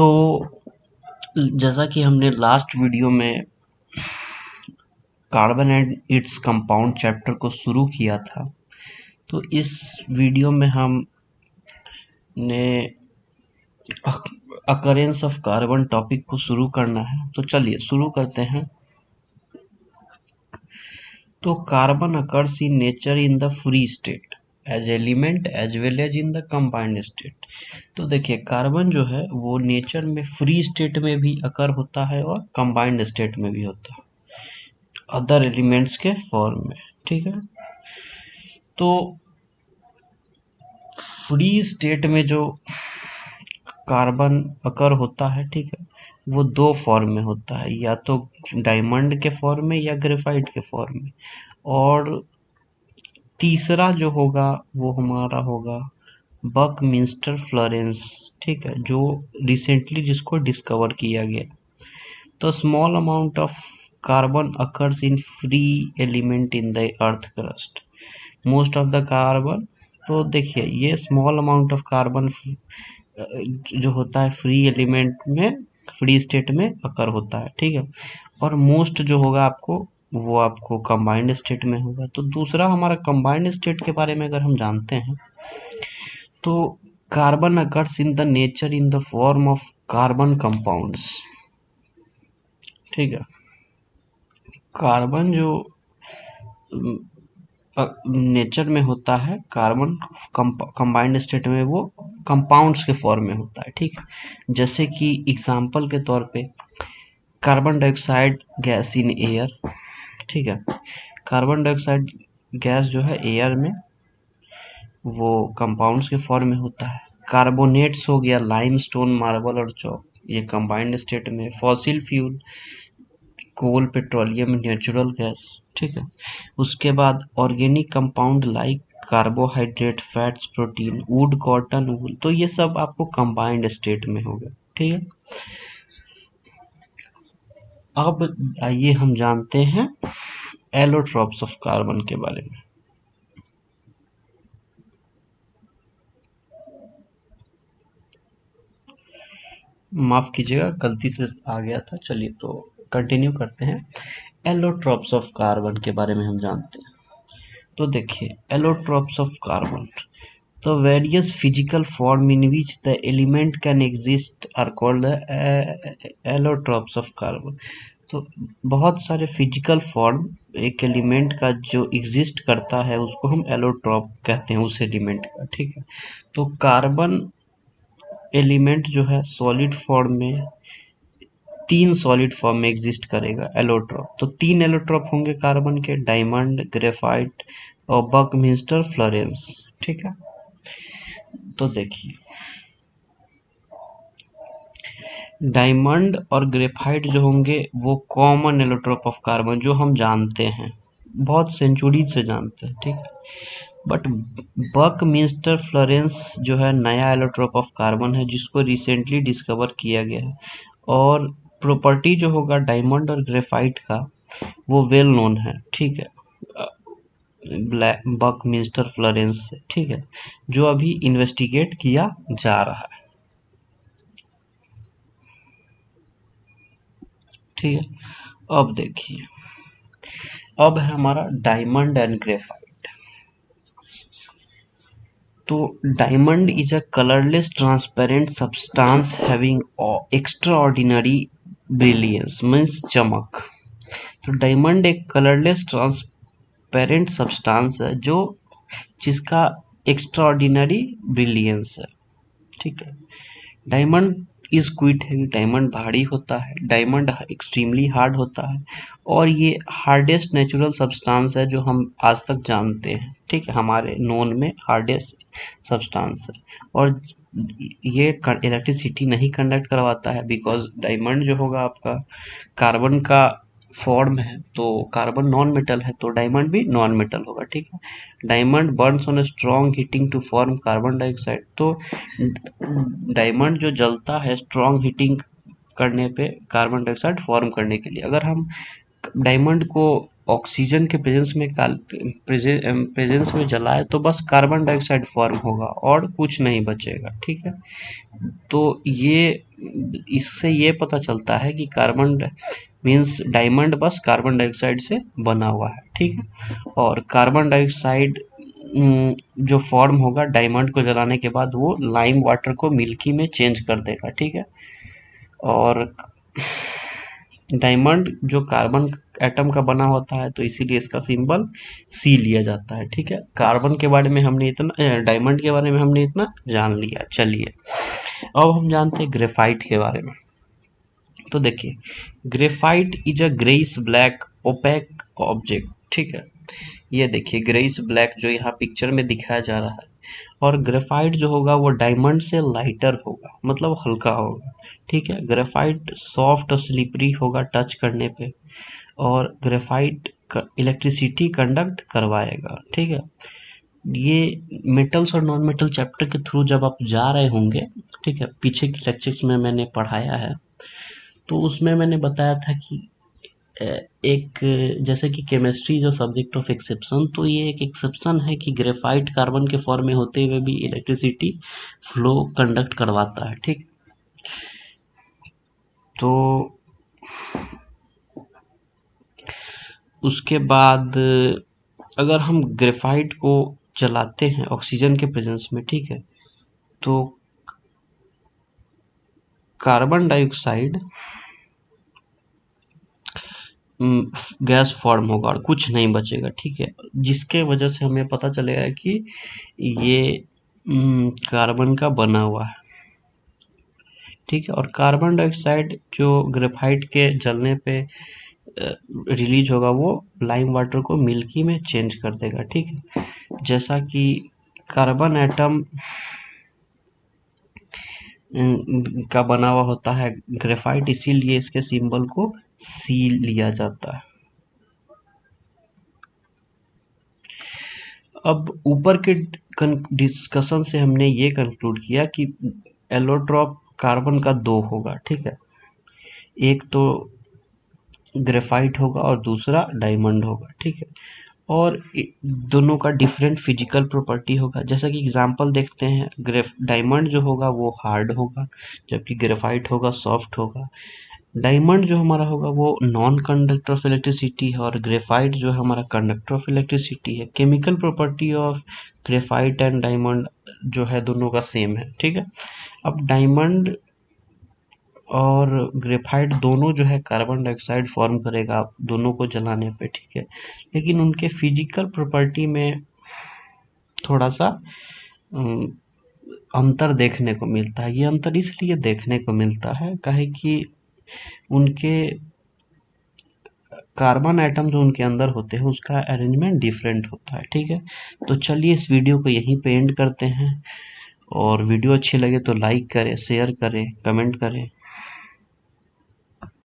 तो जैसा कि हमने लास्ट वीडियो में carbon and its compound chapter को शुरू किया था, तो इस वीडियो में हमने अकरेंस ऑफ कार्बन टॉपिक को शुरू करना है। तो चलिए शुरू करते हैं। तो carbon occurs in nature in the free state as element as well as in the combined state. तो देखिए कार्बन जो है वो नेचर में फ्री स्टेट में भी अकर होता है और कंबाइंड स्टेट में भी होता है, अदर एलिमेंट्स के फॉर्म में। ठीक है, तो फ्री स्टेट में जो कार्बन अकर होता है, ठीक है, वो दो फॉर्म में होता है, या तो डायमंड के फॉर्म में या ग्रेफाइट के फॉर्म में। और तीसरा जो होगा वो हमारा होगा बकमिंस्टर फ्लोरेंस, ठीक है, जो रिसेंटली जिसको डिस्कवर किया गया। तो small amount of carbon occurs in free element in the earth crust, most of the carbon. तो देखिए ये स्मॉल अमाउंट ऑफ कार्बन जो होता है फ्री एलिमेंट में, फ्री स्टेट में अकर होता है, ठीक है, और मोस्ट जो होगा आपको वो आपको कंबाइंड स्टेट में होगा। तो दूसरा हमारा कंबाइंड स्टेट के बारे में अगर हम जानते हैं तो carbon occurs in the nature in the form of carbon compounds, ठीक है। कार्बन जो नेचर में होता है, कार्बन कंबाइंड स्टेट में वो कंपाउंड्स के फॉर्म में होता है, ठीक है। जैसे कि एग्जांपल के तौर पे carbon dioxide gas in air, ठीक है, कार्बन डाइऑक्साइड गैस जो है एयर में वो कंपाउंड्स के फॉर्म में होता है। कार्बोनेट्स हो गया, लाइमस्टोन, मार्बल और चॉक, ये कंबाइंड स्टेट में। Fossil fuel, coal, petroleum, natural gas, ठीक है। उसके बाद organic compound like carbohydrate, fats, protein, wood, cotton, wool, तो ये सब आपको कंबाइंड स्टेट में होगा, ठीक है। अब आइए हम जानते हैं एलोट्रॉप्स ऑफ कार्बन के बारे में। माफ कीजिएगा, गलती से आ गया था। चलिए तो कंटिन्यू करते हैं। एलोट्रॉप्स ऑफ कार्बन के बारे में हम जानते हैं। तो देखिए एलोट्रॉप्स ऑफ कार्बन, तो various physical form in which the element can exist are called the allotropes of carbon. तो बहुत सारे फिजिकल फॉर्म एक एलिमेंट का जो एग्जिस्ट करता है उसको हम एलोट्रॉप कहते हैं, उस एलिमेंट का, ठीक है। तो कार्बन एलिमेंट जो है सॉलिड फॉर्म में, तीन सॉलिड फॉर्म में एग्जिस्ट करेगा एलोट्रॉप। तो तीन एलोट्रॉप होंगे कार्बन के, डायमंड, ग्रेफाइट और बकमिंस्टर फ्लोरेंस, ठीक है। तो देखिए डायमंड और ग्रेफाइट जो होंगे वो कॉमन एलोट्रॉप ऑफ कार्बन जो हम जानते हैं, बहुत सेंचुरी से जानते हैं, ठीक है। बट बकमिंस्टर फ्लोरेंस जो है नया एलोट्रॉप ऑफ कार्बन है जिसको रिसेंटली डिस्कवर किया गया है। और प्रॉपर्टी जो होगा डायमंड और ग्रेफाइट का वो वेल नोन है, ठीक है, ब्लैक बकमिंस्टर फ्लोरेंस से, ठीक है, जो अभी इन्वेस्टिगेट किया जा रहा है, ठीक है। अब देखिए, अब है हमारा डायमंड एंड ग्रेफाइट। तो diamond is a colourless transparent substance having extra ordinary brilliance, means चमक। तो डायमंड एक कलरलेस ट्रांसपेरेंट सब्सटेंस है जो जिसका एक्स्ट्रा ऑर्डिनरी ब्रिलियंस है, ठीक है। Diamond is quit heavy, diamond भारी होता है, डायमंड एक्सट्रीमली हार्ड होता है, और ये हार्डेस्ट नेचुरल सब्सटेंस है जो हम आज तक जानते हैं, ठीक है, हमारे नोन में हार्डेस्ट सब्सटेंस है। और ये इलेक्ट्रिसिटी नहीं कंडक्ट करवाता है, बिकॉज डायमंड जो होगा आपका कार्बन का फॉर्म है, तो कार्बन नॉन मेटल है, तो डायमंड भी नॉन मेटल होगा, ठीक है। Diamond burns on strong heating to form carbon dioxide. तो डायमंड जो जलता है स्ट्रॉन्ग हीटिंग करने पे कार्बन डाइऑक्साइड फॉर्म करने के लिए। अगर हम डायमंड को ऑक्सीजन के प्रेजेंस में जलाए तो बस कार्बन डाइऑक्साइड फॉर्म होगा और कुछ नहीं बचेगा, ठीक है। तो ये इससे ये पता चलता है कि कार्बन मीन्स डायमंड बस कार्बन डाइऑक्साइड से बना हुआ है, ठीक है। और कार्बन डाइऑक्साइड जो फॉर्म होगा डायमंड को जलाने के बाद वो लाइम वाटर को मिल्की में चेंज कर देगा, ठीक है। और डायमंड जो कार्बन एटम का बना होता है तो इसीलिए इसका सिंबल सी लिया जाता है, ठीक है। कार्बन के बारे में हमने इतना, डायमंड के बारे में हमने इतना जान लिया। चलिए अब हम जानते हैं ग्रेफाइट के बारे में। तो देखिए, graphite is a greyish black opaque object, ठीक है। ये देखिए ग्रेइश ब्लैक जो यहाँ पिक्चर में दिखाया जा रहा है, और ग्रेफाइट जो होगा वो डायमंड से लाइटर होगा, मतलब हल्का होगा, ठीक है। ग्रेफाइट सॉफ्ट और स्लिपरी होगा टच करने पे, और ग्रेफाइट इलेक्ट्रिसिटी कंडक्ट करवाएगा, ठीक है। ये मेटल्स और नॉन मेटल चैप्टर के थ्रू जब आप जा रहे होंगे, ठीक है, पीछे के लेक्चर्स में मैंने पढ़ाया है, तो उसमें मैंने बताया था कि अ, एक जैसे कि केमिस्ट्री जो सब्जेक्ट ऑफ एक्सेप्शन, तो ये एक एक्सेप्शन है कि ग्रेफाइट कार्बन के फॉर्म में होते हुए भी इलेक्ट्रिसिटी फ्लो कंडक्ट करवाता है, ठीक। तो उसके बाद अगर हम ग्रेफाइट को जलाते हैं ऑक्सीजन के प्रेजेंस में, ठीक है, तो कार्बन डाइऑक्साइड गैस फॉर्म होगा और कुछ नहीं बचेगा, ठीक है। जिसके वजह से हमें पता चलेगा कि ये कार्बन का बना हुआ है, ठीक है। और कार्बन डाइऑक्साइड जो ग्रेफाइट के जलने पे रिलीज होगा वो लाइम वाटर को मिल्की में चेंज कर देगा, ठीक है। जैसा कि कार्बन एटम का बना हुआ होता है ग्रेफाइट, इसीलिए इसके सिंबल को सी लिया जाता है। अब ऊपर के डिस्कशन से हमने ये कंक्लूड किया कि एलोट्रॉप कार्बन का दो होगा, ठीक है। एक तो ग्रेफाइट होगा और दूसरा डायमंड होगा, ठीक है। और दोनों का डिफरेंट फिजिकल प्रॉपर्टी होगा। जैसा कि एग्जांपल देखते हैं, ग्रेफ डायमंड जो होगा वो हार्ड होगा, जबकि ग्रेफाइट होगा सॉफ्ट होगा। डायमंड जो हमारा होगा वो नॉन कंडक्टर ऑफ इलेक्ट्रिसिटी है, और ग्रेफाइट जो है हमारा कंडक्टर ऑफ इलेक्ट्रिसिटी है। Chemical property of graphite and diamond जो है दोनों का सेम है, ठीक है। अब डायमंड और ग्रेफाइट दोनों जो है कार्बन डाइऑक्साइड फॉर्म करेगा दोनों को जलाने पे, ठीक है। लेकिन उनके फिजिकल प्रॉपर्टी में थोड़ा सा अंतर देखने को मिलता है। ये अंतर इसलिए देखने को मिलता है काहे कि उनके कार्बन आइटम जो उनके अंदर होते हैं उसका अरेंजमेंट डिफरेंट होता है, ठीक है। तो चलिए इस वीडियो को यहीं पे एंड करते हैं, और वीडियो अच्छी लगे तो लाइक करें, शेयर करें, कमेंट करें।